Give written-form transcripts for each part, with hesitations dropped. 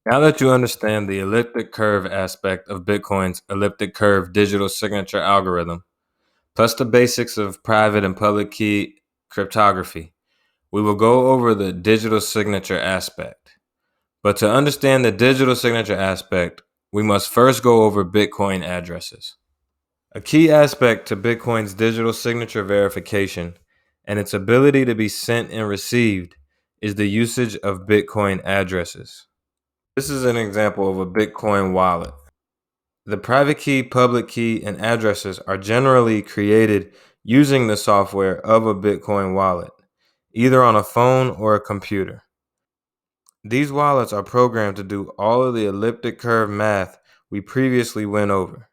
Now that you understand the elliptic curve aspect of Bitcoin's elliptic curve digital signature algorithm, plus the basics of private and public key cryptography, we will go over the digital signature aspect. But to understand the digital signature aspect, we must first go over Bitcoin addresses. A key aspect to Bitcoin's digital signature verification and its ability to be sent and received is the usage of Bitcoin addresses. This is an example of a Bitcoin wallet. The private key, public key, and addresses are generally created using the software of a Bitcoin wallet, either on a phone or a computer. These wallets are programmed to do all of the elliptic curve math we previously went over.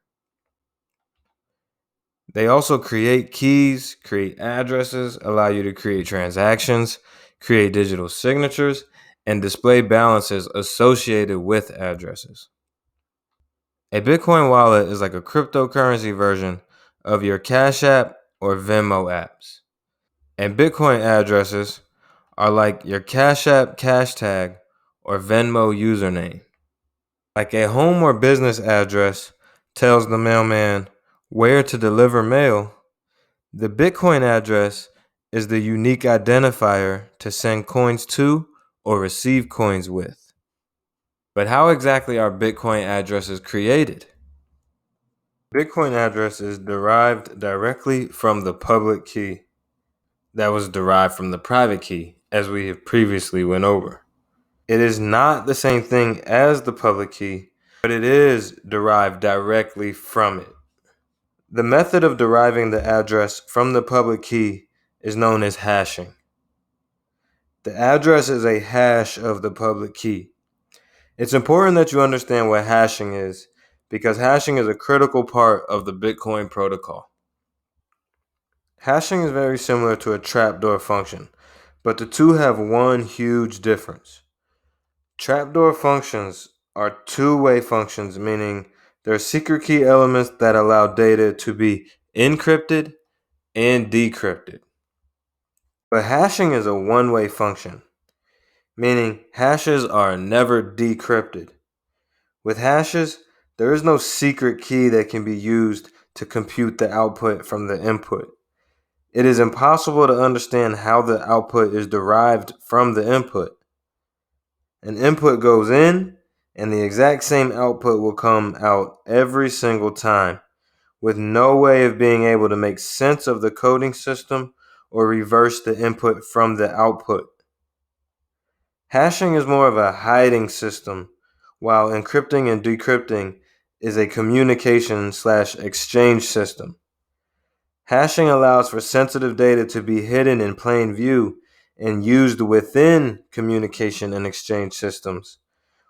They also create keys, create addresses, allow you to create transactions, create digital signatures, and display balances associated with addresses. A Bitcoin wallet is like a cryptocurrency version of your Cash App or Venmo apps. And Bitcoin addresses are like your Cash App cash tag or Venmo username. Like a home or business address tells the mailman where to deliver mail, the Bitcoin address is the unique identifier to send coins to or receive coins with. But how exactly are Bitcoin addresses created? Bitcoin address is derived directly from the public key that was derived from the private key, as we have previously went over. It is not the same thing as the public key, but it is derived directly from it. The method of deriving the address from the public key is known as hashing. The address is a hash of the public key. It's important that you understand what hashing is because hashing is a critical part of the Bitcoin protocol. Hashing is very similar to a trapdoor function, but the two have one huge difference. Trapdoor functions are two-way functions, meaning they're secret key elements that allow data to be encrypted and decrypted. But hashing is a one-way function, meaning hashes are never decrypted. With hashes, there is no secret key that can be used to compute the output from the input. It is impossible to understand how the output is derived from the input. An input goes in, and the exact same output will come out every single time, with no way of being able to make sense of the coding system or reverse the input from the output. Hashing is more of a hiding system, while encrypting and decrypting is a communication/exchange system. Hashing allows for sensitive data to be hidden in plain view and used within communication and exchange systems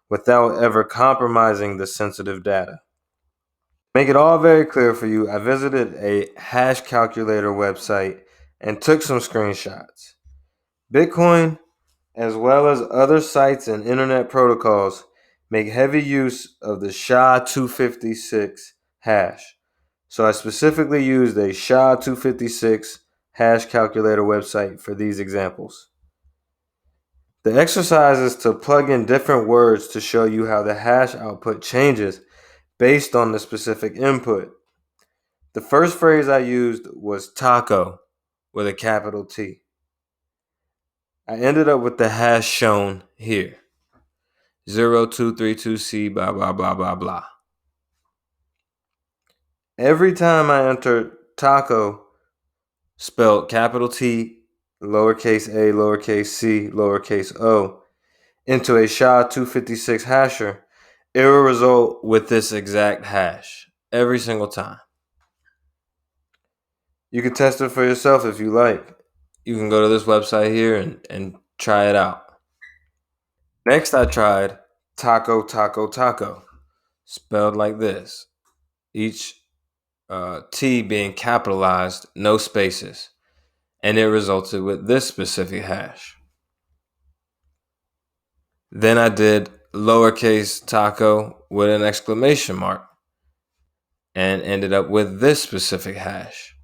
without ever compromising the sensitive data. Make it all very clear for you, I visited a hash calculator website and took some screenshots. Bitcoin, as well as other sites and internet protocols, make heavy use of the SHA-256 hash. So I specifically used a SHA-256 hash calculator website for these examples. The exercise is to plug in different words to show you how the hash output changes based on the specific input. The first phrase I used was taco with a capital T. I ended up with the hash shown here. 0232C blah blah blah blah blah. Every time I enter taco, spelled capital T, lowercase a, lowercase c, lowercase o, into a SHA-256 hasher, it will result with this exact hash every single time. You can test it for yourself if you like. You can go to this website here and try it out. Next, I tried taco, taco, taco, spelled like this. Each T being capitalized, no spaces. And it resulted with this specific hash. Then I did lowercase taco with an exclamation mark and ended up with this specific hash.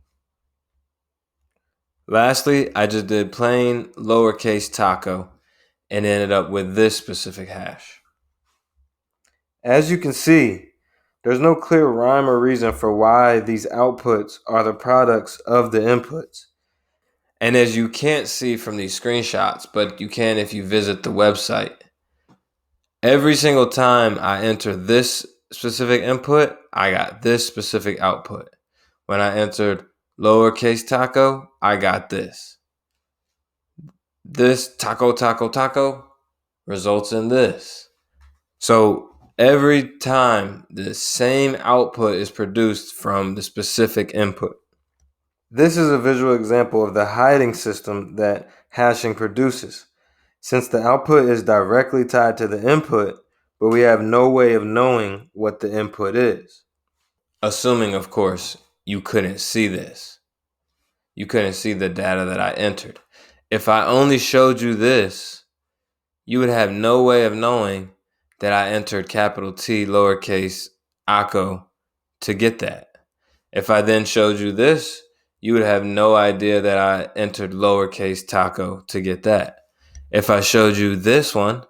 Lastly, I just did plain lowercase taco and ended up with this specific hash. As you can see, there's no clear rhyme or reason for why these outputs are the products of the inputs. And as you can't see from these screenshots, but you can if you visit the website, every single time I enter this specific input, I got this specific output. When I entered lowercase taco, I got this. This taco, taco, taco results in this. So every time the same output is produced from the specific input. This is a visual example of the hiding system that hashing produces. Since the output is directly tied to the input, but we have no way of knowing what the input is. Assuming, of course, you couldn't see this. You couldn't see the data that I entered. If I only showed you this, you would have no way of knowing that I entered capital T lowercase Akko to get that. If I then showed you this, you would have no idea that I entered lowercase taco to get that. If I showed you this one,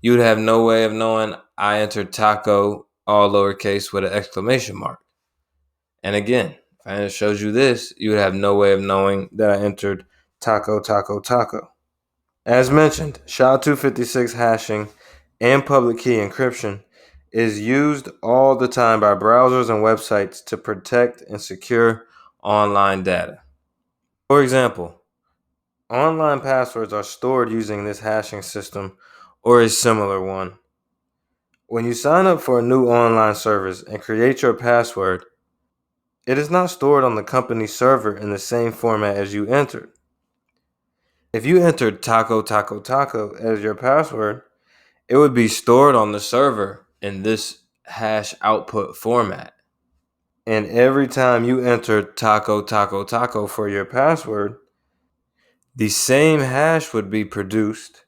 you would have no way of knowing I entered taco all lowercase with an exclamation mark. And again, if I showed you this, you would have no way of knowing that I entered taco, taco, taco. As mentioned, SHA-256 hashing and public key encryption is used all the time by browsers and websites to protect and secure online data. For example, online passwords are stored using this hashing system or a similar one. When you sign up for a new online service and create your password, it is not stored on the company server in the same format as you entered. If you entered taco, taco, taco as your password, it would be stored on the server in this hash output format. And every time you enter taco, taco, taco for your password, the same hash would be produced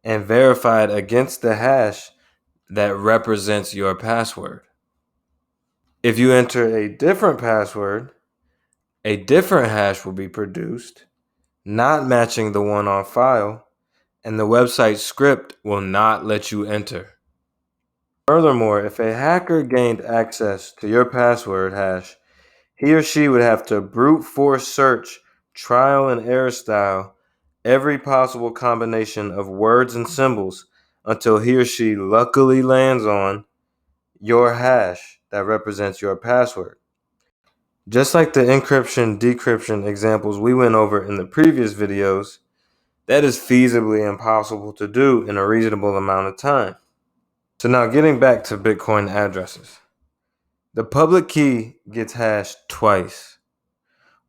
and verified against the hash that represents your password. If you enter a different password, a different hash will be produced, not matching the one on file, and the website script will not let you enter. Furthermore, if a hacker gained access to your password hash, he or she would have to brute force search, trial and error style, every possible combination of words and symbols until he or she luckily lands on your hash that represents your password. Just like the encryption, decryption examples we went over in the previous videos, that is feasibly impossible to do in a reasonable amount of time. So now getting back to Bitcoin addresses. The public key gets hashed twice.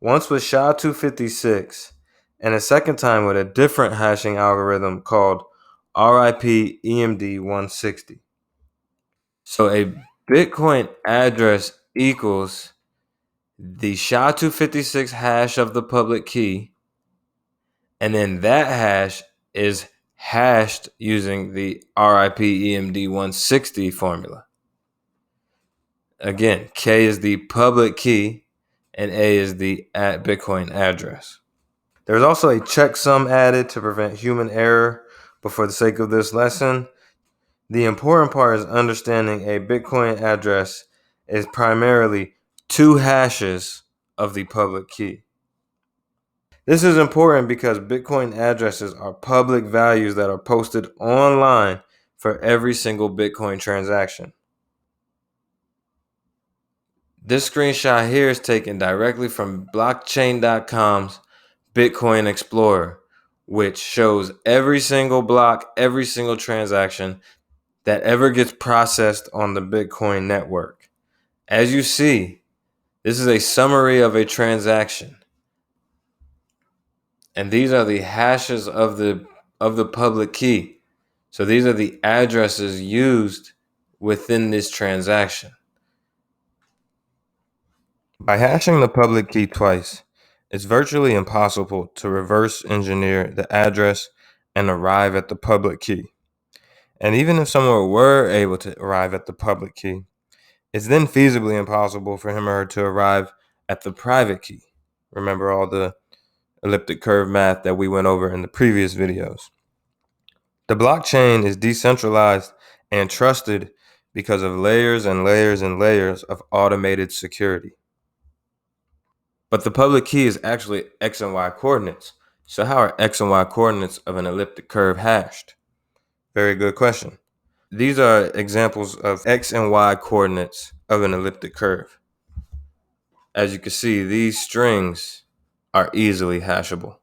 Once with SHA-256 and a second time with a different hashing algorithm called RIP EMD 160. So a Bitcoin address equals the SHA-256 hash of the public key, and then that hash is hashed using the RIP EMD 160 formula. Again, K is the public key and A is the Bitcoin address. There's also a checksum added to prevent human error, but for the sake of this lesson, the important part is understanding a Bitcoin address is primarily two hashes of the public key. This is important because Bitcoin addresses are public values that are posted online for every single Bitcoin transaction. This screenshot here is taken directly from blockchain.com's Bitcoin Explorer, which shows every single block, every single transaction that ever gets processed on the Bitcoin network. As you see, this is a summary of a transaction. And these are the hashes of the public key. So these are the addresses used within this transaction. By hashing the public key twice, it's virtually impossible to reverse engineer the address and arrive at the public key. And even if someone were able to arrive at the public key, it's then feasibly impossible for him or her to arrive at the private key. Remember all the elliptic curve math that we went over in the previous videos. The blockchain is decentralized and trusted because of layers and layers and layers of automated security. But the public key is actually X and Y coordinates. So how are X and Y coordinates of an elliptic curve hashed? Very good question. These are examples of X and Y coordinates of an elliptic curve. As you can see, these strings are easily hashable.